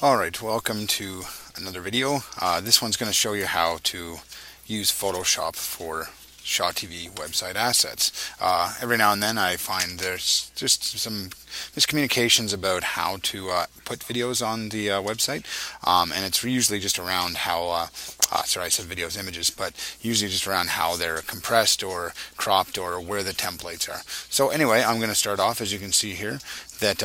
Alright, welcome to another video. This one's going to show you how to use Photoshop for Shaw TV website assets. Every now and then I find there's just some miscommunications about how to put videos on the website, and it's usually just around how, sorry I said videos, images, but usually just around how they're compressed or cropped or where the templates are. So anyway, I'm going to start off, as you can see here, that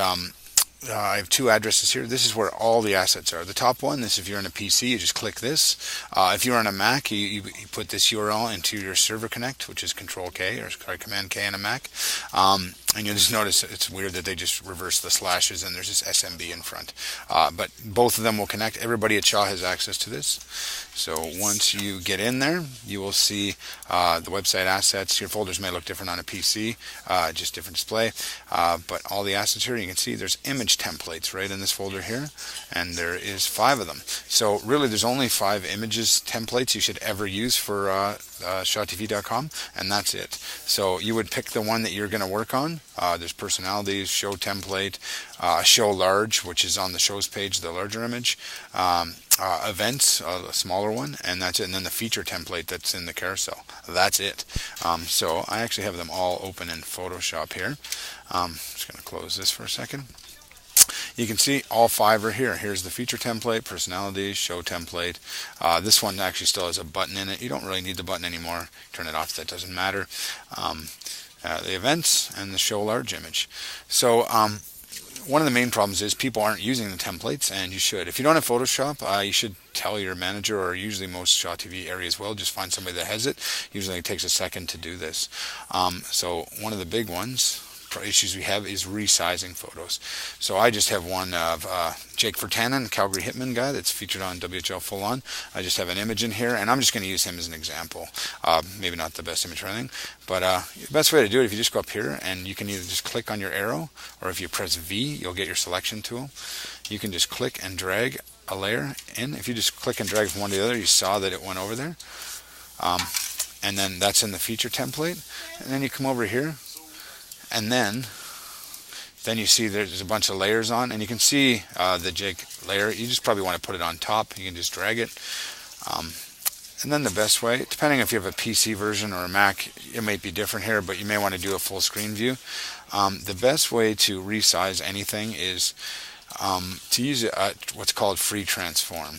I have two addresses here. This is where all the assets are. The top one, this if you're on a PC, you just click this. If you're on a Mac, you put this URL into your server connect, which is Control K or Command K on a Mac. And you'll just notice it's weird that they just reverse the slashes and there's this SMB in front. But both of them will connect. Everybody at Shaw has access to this. So once you get in there, you will see the website assets. Your folders may look different on a PC, just different display. But all the assets here, you can see there's image templates right in this folder here, and there is 5 of them. So really there's only 5 images templates you should ever use for shawtv.com, and that's it. So you would pick the one that you're going to work on. There's personalities, show template, show large, which is on the shows page, the larger image, events, a smaller one, and that's it. And then the feature template that's in the carousel. That's it. So I actually have them all open in Photoshop here. Just going to close this for a second. You can see all 5 are here. Here's the feature template, personalities, show template. This one actually still has a button in it. You don't really need the button anymore. Turn it off, that doesn't matter. The events and the show large image. So one of the main problems is people aren't using the templates, and you should. If you don't have Photoshop, you should tell your manager, or usually most Shaw TV areas will. Just find somebody that has it. Usually it takes a second to do this. So one of the big issues we have is resizing photos. So I just have one of Jake Vertanen, Calgary Hitman guy that's featured on WHL Full On. I just have an image in here, and I'm just going to use him as an example. Maybe not the best image or anything, but the best way to do it, if you just go up here and you can either just click on your arrow, or if you press V, you'll get your selection tool. You can just click and drag a layer in. If you just click and drag from one to the other, you saw that it went over there. And then that's in the feature template. And then you come over here, and then you see there's a bunch of layers on, and you can see the Jake layer. You just probably want to put it on top. You can just drag it. And then the best way, depending if you have a PC version or a Mac, it might be different here, but you may want to do a full screen view. The best way to resize anything is to use what's called free transform.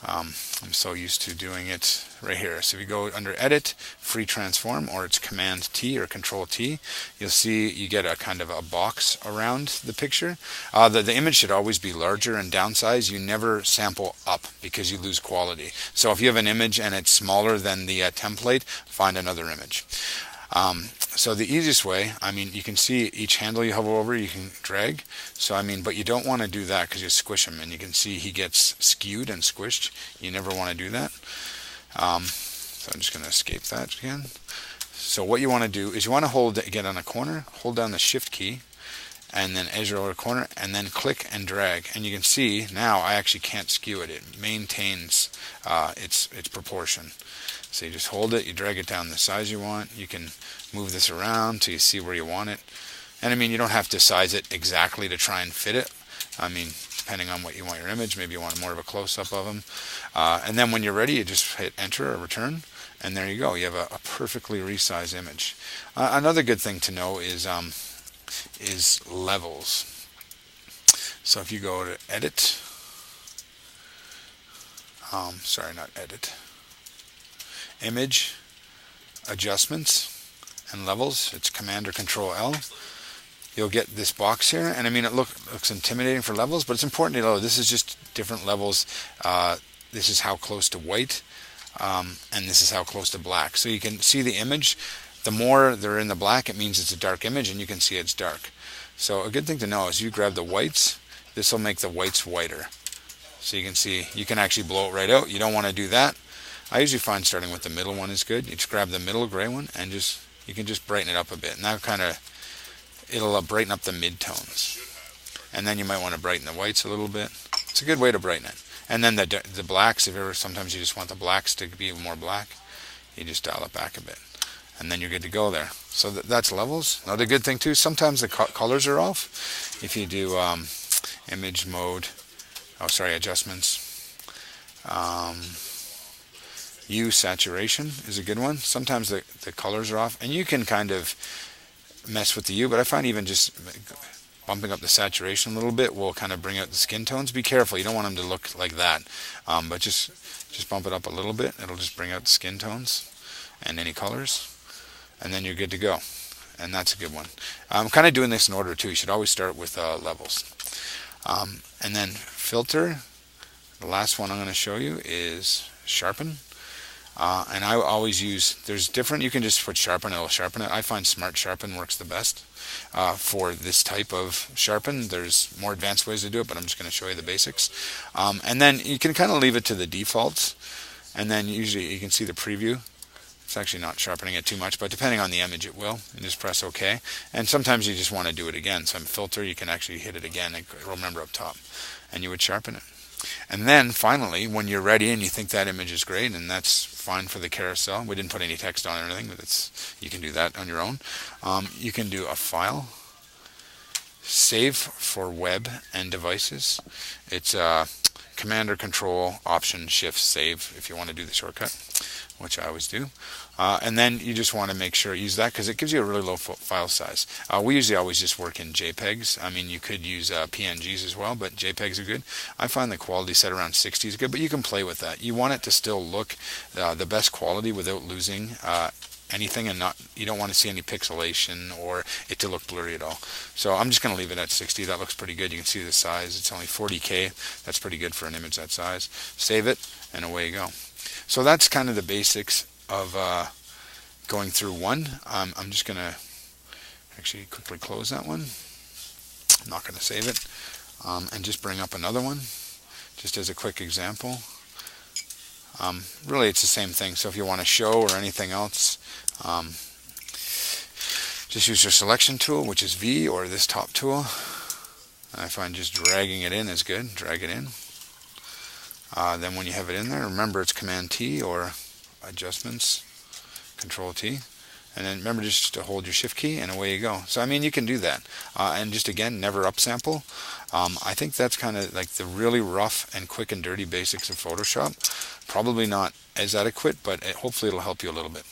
I'm so used to doing it right here. So if you go under Edit, Free Transform, or it's Command T or Control T, you'll see you get a kind of a box around the picture. The image should always be larger and downsize. You never sample up because you lose quality. So if you have an image and it's smaller than the template, find another image. So the easiest way, you can see each handle you hover over, you can drag. So but you don't want to do that because you squish him, and you can see he gets skewed and squished. You never want to do that. So I'm just going to escape that again. So what you want to do is you want to get on a corner, hold down the Shift key, and then as you're over a corner, and then click and drag. And you can see now I actually can't skew it. It maintains its proportion. So you just hold it, you drag it down the size you want. You can move this around till you see where you want it. And you don't have to size it exactly to try and fit it. Depending on what you want your image, maybe you want more of a close-up of them. And then when you're ready, you just hit enter or return, and there you go. You have a perfectly resized image. Another good thing to know is levels. So if you go to Edit, not Edit, Image, Adjustments, and Levels, it's Command or Control L. You'll get this box here, and it looks intimidating for levels, but it's important to know this is just different levels. This is how close to white, and this is how close to black. So you can see the image. The more they're in the black, it means it's a dark image, and you can see it's dark. So a good thing to know is you grab the whites. This will make the whites whiter. So you can see, you can actually blow it right out. You don't want to do that. I usually find starting with the middle one is good. You just grab the middle gray one, and you can just brighten it up a bit, and that it'll brighten up the mid-tones. And then you might want to brighten the whites a little bit. It's a good way to brighten it. And then the blacks, sometimes you just want the blacks to be more black, you just dial it back a bit. And then you're good to go there. So that's levels. Another good thing too, sometimes the colors are off. If you do image mode, oh sorry, adjustments. Hue saturation is a good one. Sometimes the colors are off, and you can kind of mess with the hue, but I find even just bumping up the saturation a little bit will kind of bring out the skin tones. Be careful, you don't want them to look like that, but just bump it up a little bit. It'll just bring out the skin tones and any colors, and then you're good to go. And that's a good one. I'm kind of doing this in order too. You should always start with levels. And then filter. The last one I'm going to show you is sharpen. And I always use, there's different, you can just put sharpen, it'll sharpen it. I find smart sharpen works the best for this type of sharpen. There's more advanced ways to do it, but I'm just going to show you the basics. And then you can kind of leave it to the defaults, and then usually you can see the preview. It's actually not sharpening it too much, but depending on the image it will. And just press OK. And sometimes you just want to do it again. So in filter you can actually hit it again and remember up top, and you would sharpen it. And then finally, when you're ready and you think that image is great, and that's fine for the carousel, we didn't put any text on it or anything, but you can do that on your own. You can do a file, save for web and devices. It's Command or Control Option Shift Save if you want to do the shortcut, which I always do. And then you just want to make sure you use that because it gives you a really low file size. We usually always just work in JPEGs. I mean, you could use PNGs as well, but JPEGs are good. I find the quality set around 60 is good, but you can play with that. You want it to still look the best quality without losing anything, and you don't want to see any pixelation or it to look blurry at all. So I'm just going to leave it at 60. That looks pretty good. You can see the size. It's only 40K. That's pretty good for an image that size. Save it, and away you go. So that's kind of the basics of going through one. I'm just going to actually quickly close that one. I'm not going to save it. And just bring up another one, just as a quick example. Really, it's the same thing. So if you want to show or anything else, just use your selection tool, which is V, or this top tool. And I find just dragging it in is good. Drag it in. Then when you have it in there, remember it's Command T or adjustments, Control T. And then remember just to hold your shift key and away you go. So I mean, you can do that. And just again, never upsample. I think that's kind of like the really rough and quick and dirty basics of Photoshop. Probably not as adequate, but hopefully it'll help you a little bit.